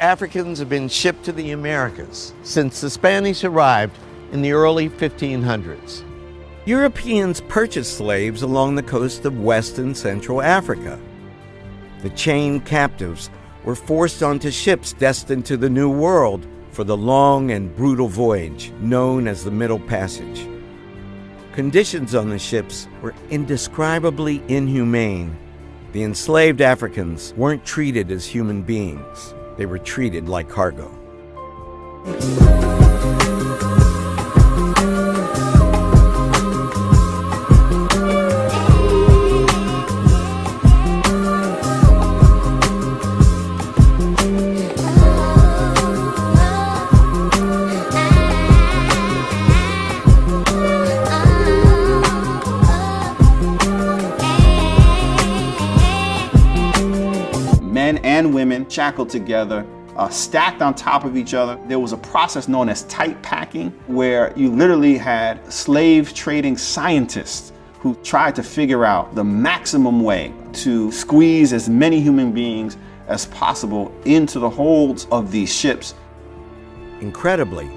Africans have been shipped to the Americas since the Spanish arrived in the early 1500s. Europeans purchased slaves along the coast of West and Central Africa. The chained captives were forced onto ships destined to the New World for the long and brutal voyage known as the Middle Passage. Conditions on the ships were indescribably inhumane. The enslaved Africans weren't treated as human beings. They were treated like cargo. Men and women shackled together, stacked on top of each other. There was a process known as tight packing, where you literally had slave trading scientists who tried to figure out the maximum way to squeeze as many human beings as possible into the holds of these ships. Incredibly,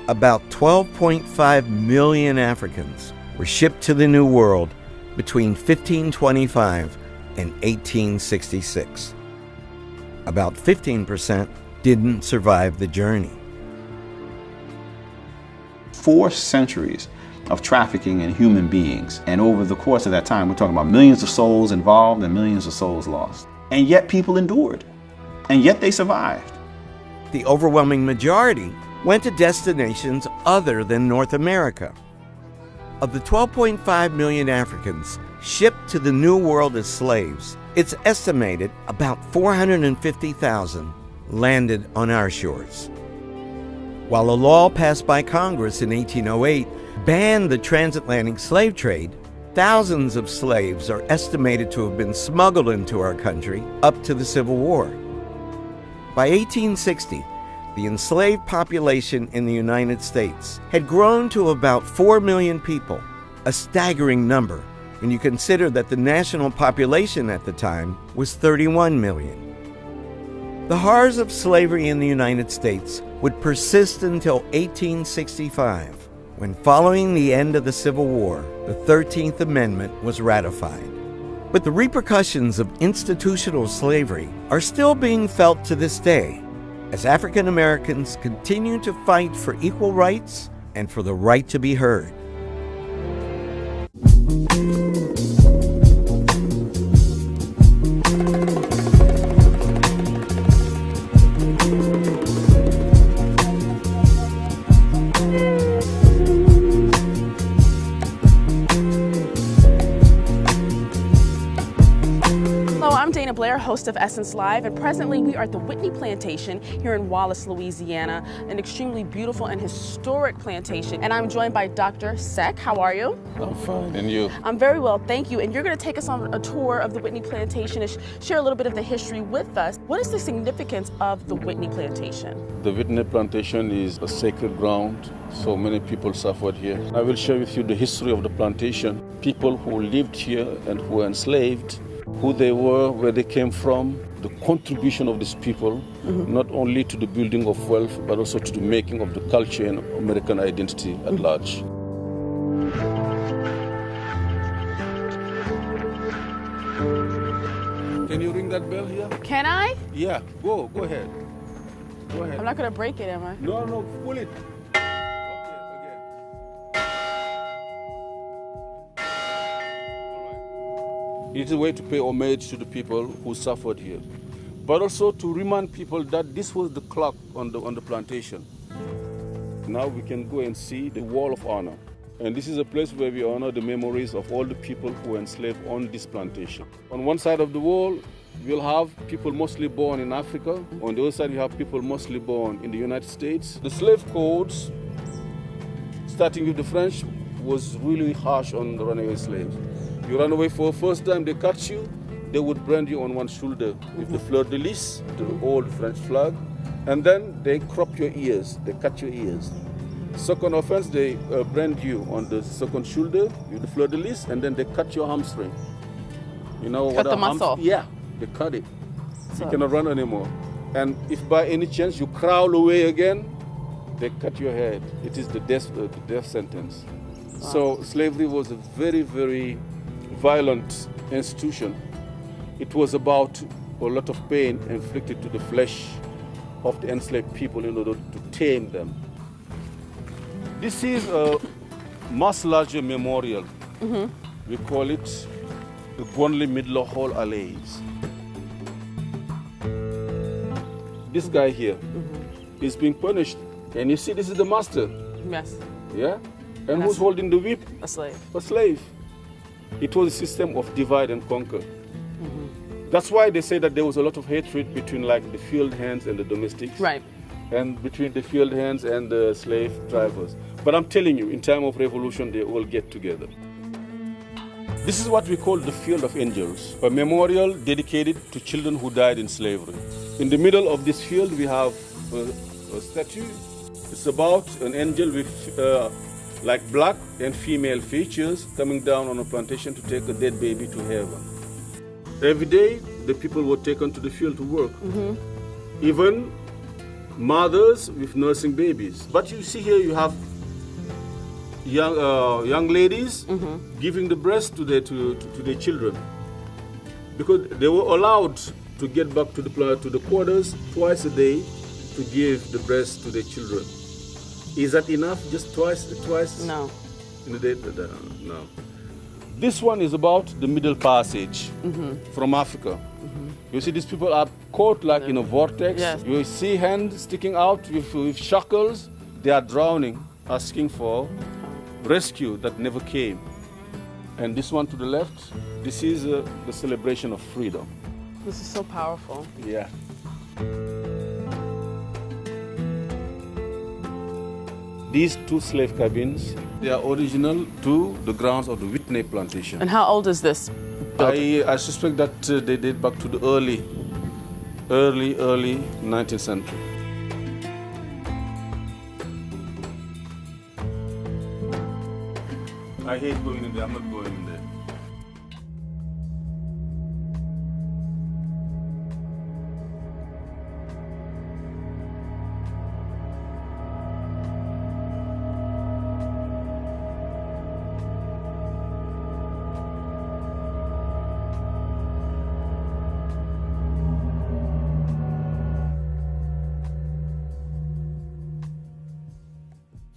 about 12.5 million Africans were shipped to the New World between 1525 and 1866. About 15% didn't survive the journey. 4 centuries of trafficking in human beings. And over the course of that time, we're talking about millions of souls involved and millions of souls lost. And yet people endured. And yet they survived. The overwhelming majority went to destinations other than North America. Of the 12.5 million Africans shipped to the New World as slaves, it's estimated about 450,000 landed on our shores. While a law passed by Congress in 1808 banned the transatlantic slave trade, thousands of slaves are estimated to have been smuggled into our country up to the Civil War. By 1860, the enslaved population in the United States had grown to about 4 million people, a staggering number when you consider that the national population at the time was 31 million. The horrors of slavery in the United States would persist until 1865, when, following the end of the Civil War, the 13th Amendment was ratified. But the repercussions of institutional slavery are still being felt to this day, as African Americans continue to fight for equal rights and for the right to be heard. Host of Essence Live, and presently we are at the Whitney Plantation here in Lawless, Louisiana, an extremely beautiful and historic plantation. And I'm joined by Dr. Seck. How are you? I'm fine. And you? I'm very well, thank you. And you're going to take us on a tour of the Whitney Plantation and share a little bit of the history with us. What is the significance of the Whitney Plantation? The Whitney Plantation is a sacred ground. So many people suffered here. I will share with you the history of the plantation, people who lived here and who were enslaved, who they were, where they came from, the contribution of these people, not only to the building of wealth, but also to the making of the culture and American identity at large. Can you ring that bell here? Can I? Yeah, go ahead. Go ahead. I'm not going to break it, am I? No, pull it. It is a way to pay homage to the people who suffered here, but also to remind people that this was the clock on the plantation. Now we can go and see the Wall of Honor. And this is a place where we honor the memories of all the people who were enslaved on this plantation. On one side of the wall, we'll have people mostly born in Africa. On the other side, we have people mostly born in the United States. The slave codes, starting with the French, was really harsh on the runaway slaves. You run away for the first time, they catch you, they would brand you on one shoulder with the fleur-de-lis, the old French flag, and then they crop your ears, they cut your ears. Second offense, they brand you on the second shoulder with the fleur-de-lis, and then they cut your hamstring. You know cut the muscle. Yeah, they cut it. So you cannot run anymore. And if by any chance you crawl away again, they cut your head. It is the death sentence. Wow. So slavery was a very, very violent institution. It was about a lot of pain inflicted to the flesh of the enslaved people in order to tame them. This is a much larger memorial. We call it the Gonley Midler Hall Allays. This guy here is being punished. And you see, this is the master. Yes. Yeah? And who's holding the whip? A slave. A slave. It was a system of divide and conquer. That's why they say that there was a lot of hatred between like the field hands and the domestics. Right. And between the field hands and the slave drivers. But I'm telling you, in time of revolution, they all get together. This is what we call the Field of Angels, a memorial dedicated to children who died in slavery. In the middle of this field, we have a statue. It's about an angel with like black and female features coming down on a plantation to take a dead baby to heaven. Every day, the people were taken to the field to work. Even mothers with nursing babies. But you see here, you have young ladies giving the breast to their children, because they were allowed to get back to the quarters twice a day to give the breast to their children. Is that enough? Just twice? No. In the day? No. This one is about the Middle Passage from Africa. You see, these people are caught like in a vortex. Yes. You see hands sticking out with shackles. They are drowning, asking for rescue that never came. And this one to the left, this is the celebration of freedom. This is so powerful. Yeah. These two slave cabins, they are original to the grounds of the Whitney plantation. And how old is this? I suspect that they date back to the early 19th century. I hate going in there. I'm not going in there.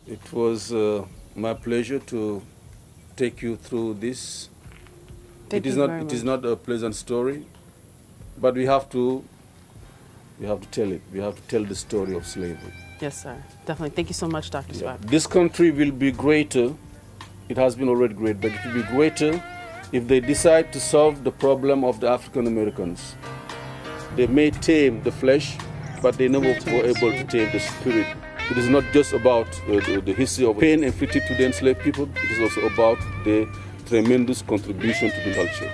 It was my pleasure to take you through this. It is not a pleasant story, but we have to tell it. We have to tell the story of slavery. Yes, sir. Definitely. Thank you so much, Dr. Spake. This country will be greater. It has been already great, but it will be greater if they decide to solve the problem of the African Americans. They may tame the flesh, but they never were able to tame the spirit. It is not just about the history of pain inflicted to the enslaved people. It is also about the tremendous contribution to the culture.